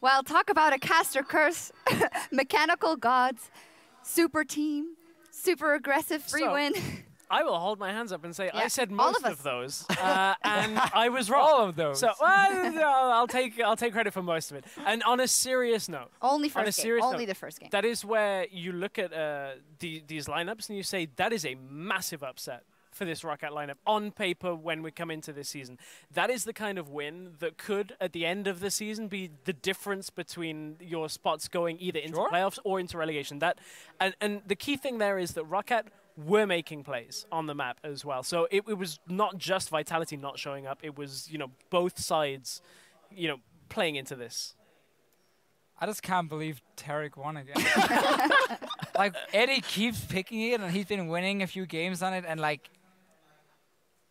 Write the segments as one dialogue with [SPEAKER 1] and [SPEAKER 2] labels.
[SPEAKER 1] Well, talk about a caster curse. Mechanical gods, super team, super aggressive free win.
[SPEAKER 2] I will hold my hands up and say I said
[SPEAKER 1] all
[SPEAKER 2] most
[SPEAKER 1] of
[SPEAKER 2] of those, and I was wrong.
[SPEAKER 3] All of those.
[SPEAKER 2] So I'll take credit for most of it. And on a serious note,
[SPEAKER 1] Only first game. Only the first game.
[SPEAKER 2] That is where you look at these lineups and you say that is a massive upset for this ROCCAT lineup on paper when we come into this season. That is the kind of win that could, at the end of the season, be the difference between your spots going either into playoffs or into relegation. And the key thing there is that ROCCAT were making plays on the map as well. So it was not just Vitality not showing up. It was, both sides, playing into this.
[SPEAKER 3] I just can't believe Tarek won again. Like, Eddie keeps picking it, and he's been winning a few games on it, and, like,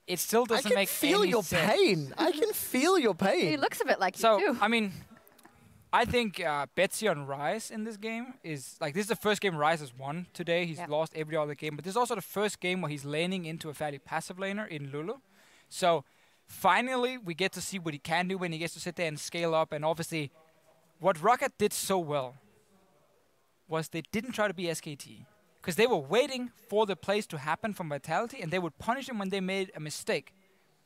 [SPEAKER 3] it still doesn't make any sense.
[SPEAKER 4] I can feel your pain. I can feel your pain.
[SPEAKER 1] He looks a bit like you, too.
[SPEAKER 3] I mean, I think Betsy on Ryze in this game is, like, this is the first game Ryze has won today. He's lost every other game. But this is also the first game where he's laning into a fairly passive laner in Lulu. So, finally, we get to see what he can do when he gets to sit there and scale up. And obviously, what ROCCAT did so well was they didn't try to be SKT. Because they were waiting for the plays to happen from Vitality, and they would punish them when they made a mistake.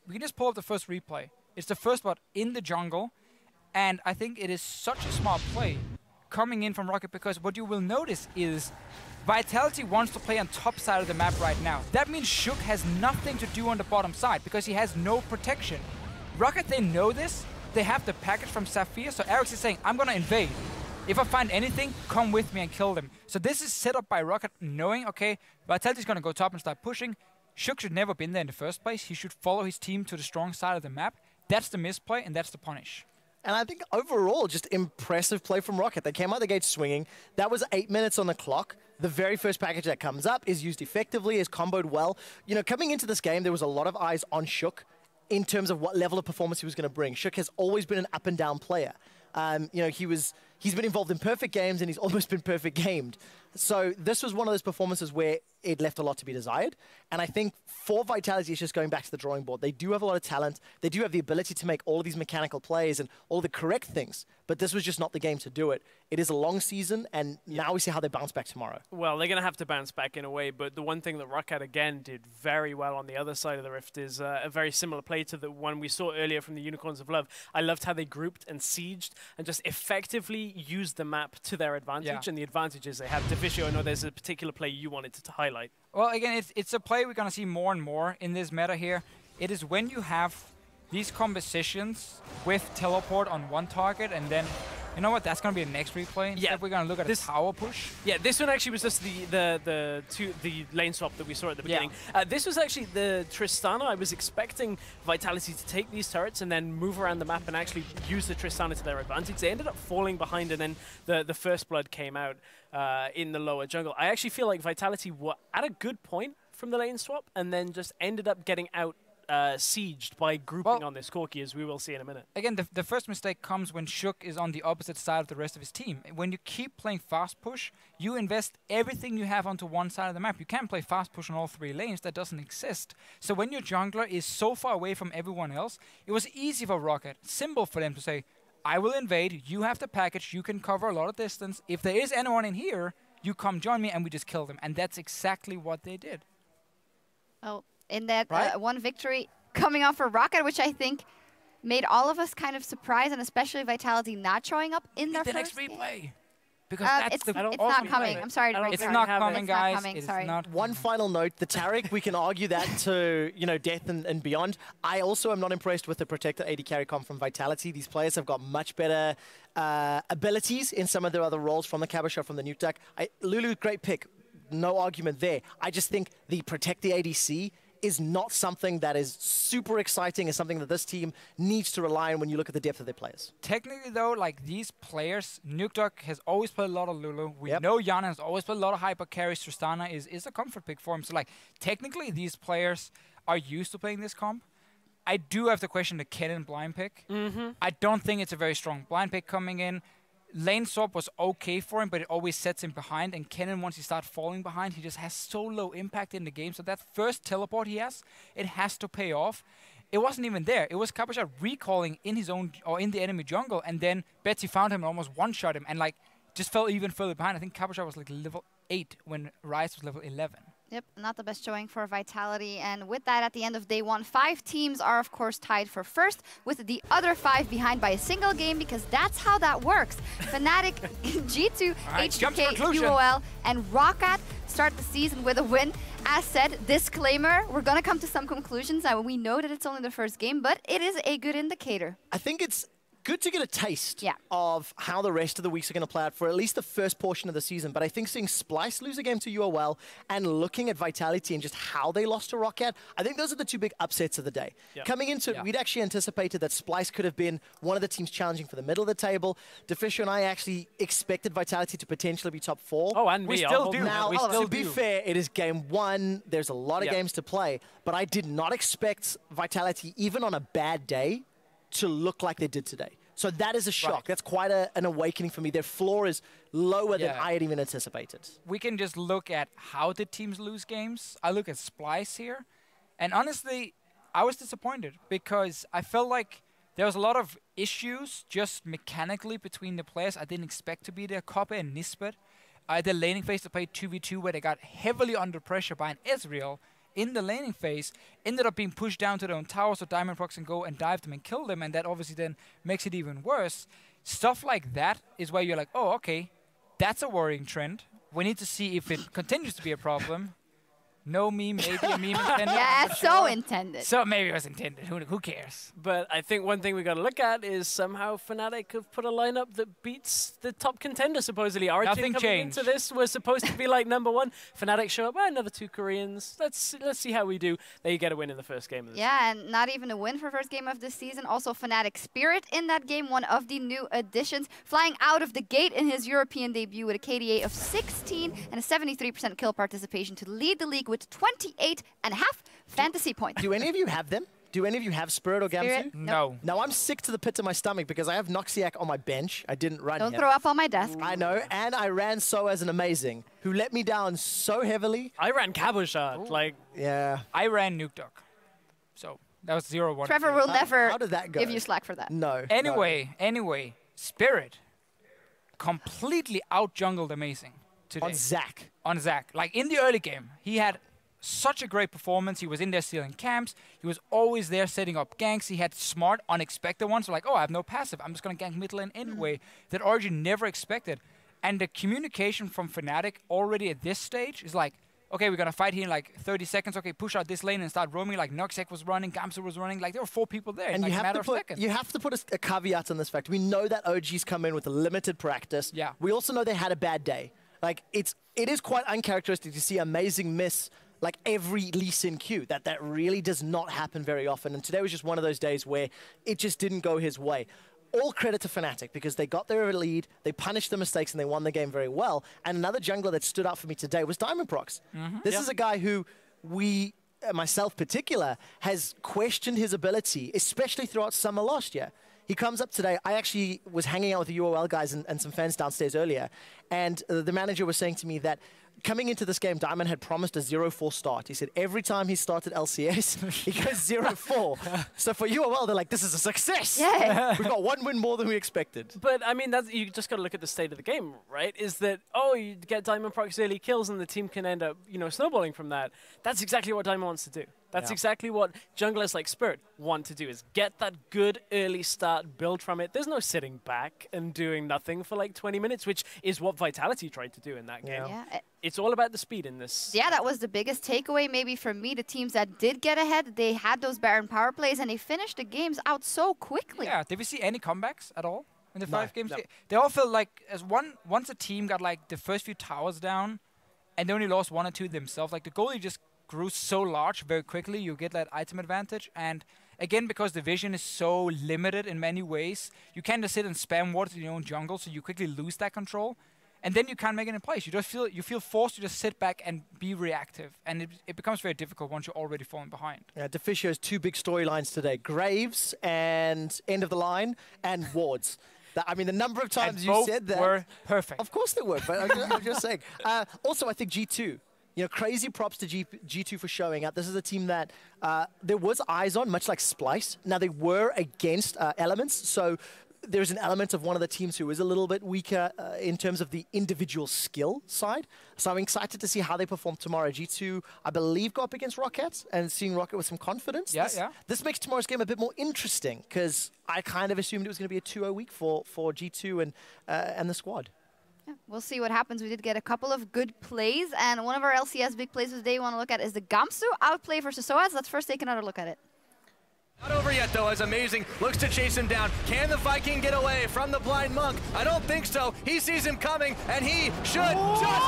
[SPEAKER 3] We can just pull up the first replay. It's the first spot in the jungle, and I think it is such a smart play coming in from ROCCAT, because what you will notice is Vitality wants to play on top side of the map right now. That means Shook has nothing to do on the bottom side, because he has no protection. ROCCAT, they know this. They have the package from Sapphire, so Eric is saying, I'm going to invade. If I find anything, come with me and kill them. So this is set up by ROCCAT knowing, okay, Vitality's going to go top and start pushing. Shook should never have been there in the first place. He should follow his team to the strong side of the map. That's the misplay, and that's the punish.
[SPEAKER 4] And I think overall, just impressive play from ROCCAT. They came out the gate swinging. That was 8 minutes on the clock. The very first package that comes up is used effectively, is comboed well. Coming into this game, there was a lot of eyes on Shook in terms of what level of performance he was going to bring. Shook has always been an up and down player. He's been involved in perfect games, and he's almost been perfect gamed. So this was one of those performances where it left a lot to be desired. And I think for Vitality, it's just going back to the drawing board. They do have a lot of talent. They do have the ability to make all of these mechanical plays and all the correct things. But this was just not the game to do it. It is a long season, and now we see how they bounce back tomorrow.
[SPEAKER 2] Well, they're going to have to bounce back in a way. But the one thing that ROCCAT, again, did very well on the other side of the rift is a very similar play to the one we saw earlier from the Unicorns of Love. I loved how they grouped and sieged and just effectively used the map to their advantage, and the advantages they have. Deficio, I know there's a particular play you wanted to highlight.
[SPEAKER 3] Well, again, it's a play we're going to see more and more in this meta here. It is when you have these compositions with teleport on one target, and then, you know what, that's going to be the next replay. Instead, we're going to look at this tower push.
[SPEAKER 2] Yeah, this one actually was just the lane swap that we saw at the beginning. This was actually the Tristana. I was expecting Vitality to take these turrets and then move around the map and actually use the Tristana to their advantage. They ended up falling behind, and then the first blood came out in the lower jungle. I actually feel like Vitality were at a good point from the lane swap, and then just ended up getting out sieged by grouping on this Corki, as we will see in a minute.
[SPEAKER 3] Again, the first mistake comes when Shook is on the opposite side of the rest of his team. When you keep playing fast push, you invest everything you have onto one side of the map. You can't play fast push on all three lanes. That doesn't exist. So when your jungler is so far away from everyone else, it was easy for ROCCAT, simple for them to say, I will invade, you have the package, you can cover a lot of distance. If there is anyone in here, you come join me and we just kill them. And that's exactly what they did.
[SPEAKER 1] Oh, in that one victory coming off for ROCCAT, which I think made all of us kind of surprised, and especially Vitality not showing up in their first
[SPEAKER 3] next replay.
[SPEAKER 1] Game.
[SPEAKER 3] Because that's
[SPEAKER 1] it's not coming. I'm sorry to break
[SPEAKER 3] It's not coming, guys.
[SPEAKER 1] It's not coming, sorry.
[SPEAKER 4] One final note, the Tarek, we can argue that to death and beyond. I also am not impressed with the Protector AD carry comp from Vitality. These players have got much better abilities in some of their other roles from the Cabochon, from the Nuke Duck. Lulu, great pick. No argument there. I just think the Protect the ADC is not something that is super exciting. It's something that this team needs to rely on when you look at the depth of their players.
[SPEAKER 3] Technically, though, like these players, Nuke Duck has always played a lot of Lulu. We know Yana has always played a lot of hyper carries. Tristana is a comfort pick for him. So, like, technically, these players are used to playing this comp. I do have to question the Kennen blind pick. I don't think it's a very strong blind pick coming in. Lane swap was okay for him, but it always sets him behind. And Kennen, once he starts falling behind, he just has so low impact in the game. So that first teleport he has, it has to pay off. it wasn't even there. It was CappuShot recalling in his own or in the enemy jungle, and then Betsy found him and almost one-shot him, and like just fell even further behind. I think CappuShot was like level 8 when Ryze was level 11.
[SPEAKER 1] Yep, not the best showing for Vitality. And with that, at the end of day 1, 5 teams are, of course, tied for first, with the other 5 behind by a single game, because that's how that works. Fnatic, G2, HDK, UOL, and ROCCAT start the season with a win. As said, disclaimer, we're going to come to some conclusions. And we know that it's only the first game, but it is a good indicator.
[SPEAKER 4] I think it's good to get a taste of how the rest of the weeks are going to play out for at least the first portion of the season. But I think seeing Splyce lose a game to UOL and looking at Vitality and just how they lost to ROCCAT, I think those are the 2 big upsets of the day. Coming into it, we'd actually anticipated that Splyce could have been one of the teams challenging for the middle of the table. Defisher and I actually expected Vitality to potentially be top 4.
[SPEAKER 2] Oh, and
[SPEAKER 3] we still do.
[SPEAKER 4] Now,
[SPEAKER 3] to
[SPEAKER 4] be fair, it is game 1. There's a lot of games to play. But I did not expect Vitality, even on a bad day, to look like they did today. So that is a shock. That's quite an awakening for me. Their floor is lower than I had even anticipated.
[SPEAKER 3] We can just look at how did teams lose games. I look at Splyce here. And honestly, I was disappointed because I felt like there was a lot of issues just mechanically between the players. I didn't expect to be there. Copper and Nisbet. The laning phase to play 2v2 where they got heavily under pressure by an Ezreal in the laning phase, ended up being pushed down to their own tower, so Diamondprox can go and dive them and kill them, and that obviously then makes it even worse. Stuff like that is where you're like, oh, okay, that's a worrying trend. We need to see if it continues to be a problem. No meme, maybe a meme intended.
[SPEAKER 1] Yeah, so intended.
[SPEAKER 3] So maybe it was intended. Who cares?
[SPEAKER 2] But I think one thing we got to look at is somehow Fnatic have put a lineup that beats the top contender, supposedly. Origin coming into this was supposed to be like #1. Fnatic show up, another 2 Koreans. Let's see how we do. They get a win in the first game of this.
[SPEAKER 1] Yeah, and not even a win for first game of this season. Also Fnatic Spirit in that game, one of the new additions, flying out of the gate in his European debut with a KDA of 16 and a 73% kill participation to lead the league with 28.5 fantasy points.
[SPEAKER 4] Do any of you have them? Do any of you have Spirit or Gamsu?
[SPEAKER 3] No.
[SPEAKER 4] No, I'm sick to the pit of my stomach because I have Noxiac on my bench. I didn't run
[SPEAKER 1] Don't
[SPEAKER 4] him.
[SPEAKER 1] throw up on my desk.
[SPEAKER 4] I know, and I ran So as an Amazing, who let me down so heavily.
[SPEAKER 2] I ran CappuShot. Like,
[SPEAKER 4] yeah.
[SPEAKER 3] I ran Nuke Duck. So that was 0-1.
[SPEAKER 1] Trevor will never
[SPEAKER 4] how did that go?
[SPEAKER 1] give you slack for that.
[SPEAKER 4] No.
[SPEAKER 3] Anyway, Spirit completely out-jungled Amazing today. On Zac. Like, in the early game, he had such a great performance. He was in there stealing camps. He was always there setting up ganks. He had smart, unexpected ones. So like, oh, I have no passive. I'm just going to gank mid lane anyway. That Origin never expected. And the communication from Fnatic already at this stage is like, okay, we're going to fight here in like 30 seconds. Okay, push out this lane and start roaming. Like, Noxiac was running, Gamsu was running. Like, there were 4 people there in like a matter of seconds.
[SPEAKER 4] You have to put a caveat on this fact. We know that OGs come in with a limited practice.
[SPEAKER 3] Yeah.
[SPEAKER 4] We also know they had a bad day. Like, it is quite uncharacteristic to see Amazing miss like every Lee Sin queue. That really does not happen very often. And today was just one of those days where it just didn't go his way. All credit to Fnatic because they got their lead, they punished the mistakes, and they won the game very well. And another jungler that stood out for me today was Diamondprox. This is a guy who myself particular, has questioned his ability, especially throughout summer last year. He comes up today. I actually was hanging out with the UOL guys and some fans downstairs earlier, and the manager was saying to me that coming into this game, Diamond had promised a 0-4 start. He said every time he started LCS, he goes 0-4. So for UOL, they're like, this is a success.
[SPEAKER 1] Yeah.
[SPEAKER 4] We've got one win more than we expected.
[SPEAKER 2] But, I mean, you just got to look at the state of the game, right? Is that, oh, you get Diamondprox early kills and the team can end up, snowballing from that. That's exactly what Diamond wants to do. That's exactly what junglers like Spirit want to do, is get that good early start, build from it. There's no sitting back and doing nothing for like 20 minutes, which is what Vitality tried to do in that game.
[SPEAKER 1] Yeah.
[SPEAKER 2] It's all about the speed in this.
[SPEAKER 1] Yeah, that was the biggest takeaway maybe for me. The teams that did get ahead, they had those Baron power plays and they finished the games out so quickly.
[SPEAKER 3] Yeah, did we see any comebacks at all in the 5 games?
[SPEAKER 2] No.
[SPEAKER 3] They all felt like once a team got like the first few towers down and they only lost 1 or 2 themselves, like the goalie just grew so large very quickly, you get that item advantage. And again, because the vision is so limited in many ways, you can't just sit and spam wards in your own jungle, so you quickly lose that control. And then you can't make it in place. You feel forced to just sit back and be reactive. And it becomes very difficult once you're already falling behind.
[SPEAKER 4] Yeah, Deficio has 2 big storylines today. Graves and end of the line and wards. I mean, the number of times you said that.
[SPEAKER 3] Were perfect.
[SPEAKER 4] Of course they were, but I'm just saying. Also, I think G2. You know, crazy props to G2 for showing up. This is a team that there was eyes on, much like Splice. Now, they were against Elements, so there's an element of one of the teams who is a little bit weaker in terms of the individual skill side. So I'm excited to see how they perform tomorrow. G2, I believe, go up against ROCCAT, and seeing ROCCAT with some confidence. This makes tomorrow's game a bit more interesting, because I kind of assumed it was going to be a 2-0 week for G2 and the squad.
[SPEAKER 1] Yeah, we'll see what happens. We did get a couple of good plays, and one of our LCS big plays today we want to look at is the Gamsu outplay versus Soaz. Let's first take another look at it.
[SPEAKER 5] Not over yet, though, as Amazing looks to chase him down. Can the Viking get away from the Blind Monk? I don't think so. He sees him coming, and he should just...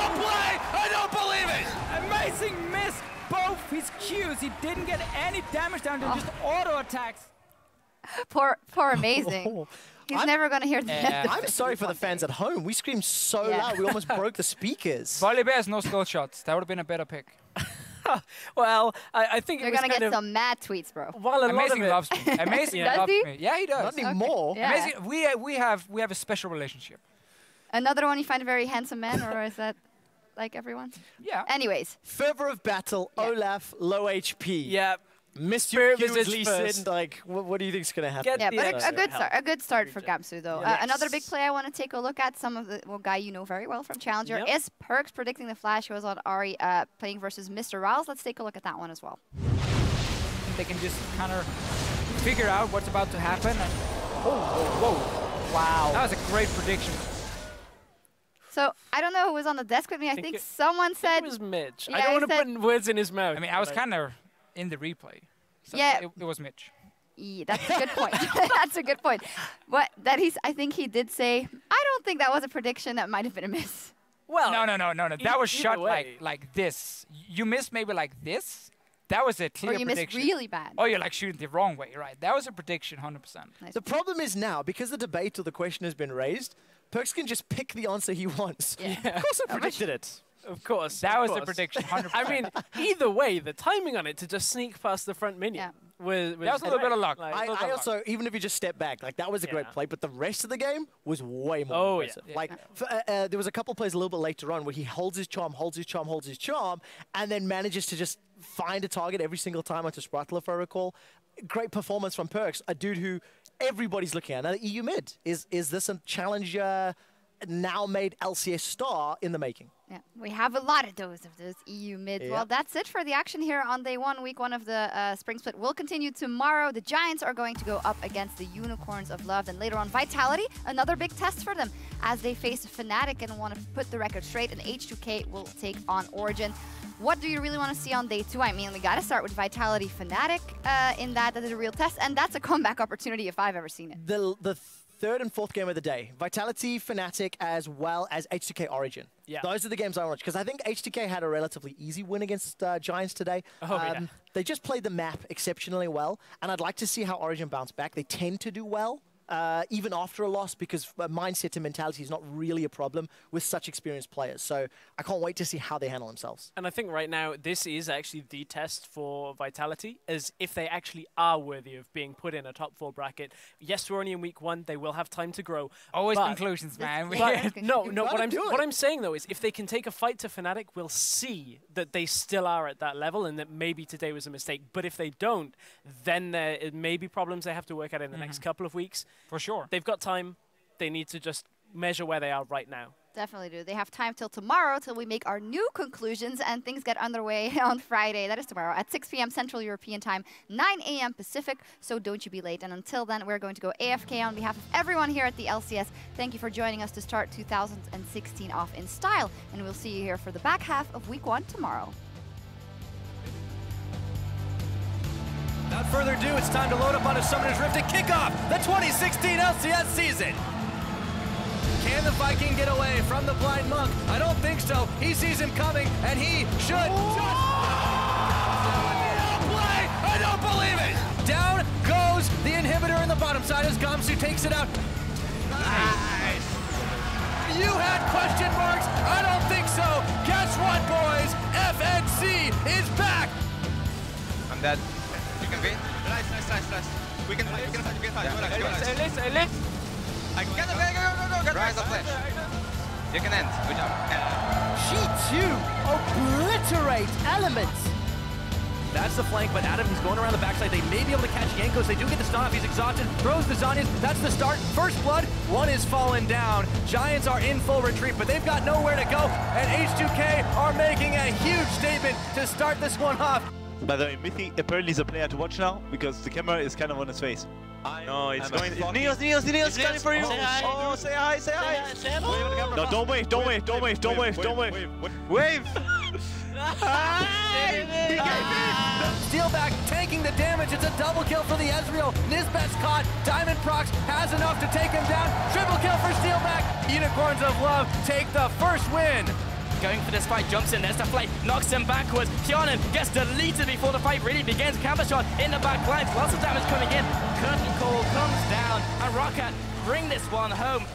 [SPEAKER 5] outplay! I don't believe it!
[SPEAKER 3] Amazing missed both his Qs. He didn't get any damage down to just auto attacks.
[SPEAKER 1] Poor Amazing. He's never going to hear that.
[SPEAKER 4] I'm sorry for the fans at home. We screamed so loud, we almost broke the speakers.
[SPEAKER 3] Volibear no skill shots. That would have been a better pick.
[SPEAKER 2] Well, I think
[SPEAKER 1] you're going to get some mad tweets, bro.
[SPEAKER 2] While
[SPEAKER 3] Amazing loves me. Amazing loves me. Yeah, he does.
[SPEAKER 4] Not anymore.
[SPEAKER 1] Okay. Yeah.
[SPEAKER 3] Amazing. We have a special relationship.
[SPEAKER 1] Another one you find a very handsome man, or is that like everyone?
[SPEAKER 3] Yeah.
[SPEAKER 1] Anyways.
[SPEAKER 4] Fervor of battle, Olaf, low HP.
[SPEAKER 2] Yeah.
[SPEAKER 4] Mr. Lee, like, what do you think is going to happen?
[SPEAKER 1] Yeah, but a good start for Gamsu, though.
[SPEAKER 2] Yes.
[SPEAKER 1] Another big play I want to take a look at, some of the guy you know very well from Challenger, is Perks predicting the flash. He was on Ari playing versus Mr. Riles. Let's take a look at that one as well.
[SPEAKER 3] They can just kind of figure out what's about to happen. And whoa. Wow. That was a great prediction.
[SPEAKER 1] So, I don't know who was on the desk with me. I think someone said...
[SPEAKER 2] it was Mitch.
[SPEAKER 1] Yeah,
[SPEAKER 2] I don't want to put words in his mouth.
[SPEAKER 3] I mean, I was kind of in the replay. So
[SPEAKER 1] yeah.
[SPEAKER 3] It was Mitch.
[SPEAKER 1] Yeah, that's a good point. That's a good point. But I think he did say, I don't think that was a prediction. That might have been a miss.
[SPEAKER 2] Well,
[SPEAKER 3] no. That was shot like this. You missed maybe like this. That was a clear prediction.
[SPEAKER 1] Or you missed really bad.
[SPEAKER 3] Oh, you're like shooting the wrong way, right? That was a prediction, 100%.
[SPEAKER 1] Nice.
[SPEAKER 4] The problem is now, because the debate or the question has been raised, Perks can just pick the answer he wants.
[SPEAKER 1] Yeah.
[SPEAKER 4] Of course I predicted it.
[SPEAKER 2] Of course.
[SPEAKER 3] That was the prediction, 100%.
[SPEAKER 2] I mean, either way, the timing on it to just sneak past the front minion was
[SPEAKER 3] that was a little bit of luck.
[SPEAKER 4] Like, I also, even if you just step back, like that was a great play, but the rest of the game was way more impressive.
[SPEAKER 2] Yeah.
[SPEAKER 4] Like, there was a couple plays a little bit later on where he holds his charm, and then manages to just find a target every single time onto Spratler, if I recall. Great performance from Perks, a dude who everybody's looking at. Another EU mid. Is this a challenger now made LCS star in the making?
[SPEAKER 1] Yeah, we have a lot of those EU mids. Yeah. Well, that's it for the action here on day one. Week one of the Spring Split will continue tomorrow. The Giants are going to go up against the Unicorns of Love. And later on, Vitality, another big test for them as they face Fnatic and want to put the record straight. And H2K will take on Origin. What do you really want to see on day two? I mean, we got to start with Vitality Fnatic in that is a real test. And that's a comeback opportunity if I've ever seen it.
[SPEAKER 4] The third and fourth game of the day. Vitality, Fnatic, as well as H2K Origin. Yeah. Those are the games I watch, because I think H2K had a relatively easy win against Giants today. They just played the map exceptionally well, and I'd like to see how Origin bounce back. They tend to do well, even after a loss, because mindset and mentality is not really a problem with such experienced players. So I can't wait to see how they handle themselves.
[SPEAKER 2] And I think right now, this is actually the test for Vitality, as if they actually are worthy of being put in a top 4 bracket. Yes, we're only in week 1. They will have time to grow.
[SPEAKER 3] Always conclusions, man.
[SPEAKER 2] No, what I'm saying, though, is if they can take a fight to Fnatic, we'll see that they still are at that level and that maybe today was a mistake. But if they don't, then there may be problems they have to work out in the next couple of weeks.
[SPEAKER 3] For sure.
[SPEAKER 2] They've got time. They need to just measure where they are right now.
[SPEAKER 1] Definitely do. They have time till tomorrow till we make our new conclusions and things get underway on Friday. That is tomorrow at 6 p.m. Central European Time, 9 a.m. Pacific. So don't you be late. And until then, we're going to go AFK on behalf of everyone here at the LCS. Thank you for joining us to start 2016 off in style. And we'll see you here for the back half of week 1 tomorrow.
[SPEAKER 5] Without further ado, it's time to load up on a Summoner's Rift and kick off the 2016 LCS season. Can the Viking get away from the Blind Monk? I don't think so. He sees him coming, and he should just... play! I don't believe it! Down goes the inhibitor in the bottom side as Gamsu takes it out. Nice! You had question marks? I don't think so. Guess what, boys? FNC is back!
[SPEAKER 6] I'm dead. You can win. Nice. We can fight.
[SPEAKER 3] Ellis.
[SPEAKER 6] I can go. Rise the flash. You can end. Good job.
[SPEAKER 4] G2 obliterate Elements.
[SPEAKER 5] That's the flank, but Adam, he's going around the backside. They may be able to catch Jankos. They do get the stun off. He's exhausted. Throws the Zanyas. That's the start. First blood. One is fallen down. Giants are in full retreat, but they've got nowhere to go. And H2K are making a huge statement to start this one off.
[SPEAKER 7] By the way, Mythic apparently is a player to watch now because the camera is kind of on his face. No, it's going. Neos coming for you. Oh, say hi, say hi. No, don't wave, don't wave, don't wave, don't wave, don't wave. Wave.
[SPEAKER 5] Steelback taking the damage. It's a double kill for the Ezreal. Nisbet's caught. Diamond Prox has enough to take him down. Triple kill for Steelback. Unicorns of Love take the first win.
[SPEAKER 8] Going for this fight, jumps in, there's the flight, knocks him backwards. Kionan gets deleted before the fight really begins. Counter shot in the back lines, lots of damage coming in. Curtain call comes down, and ROCCAT bring this one home.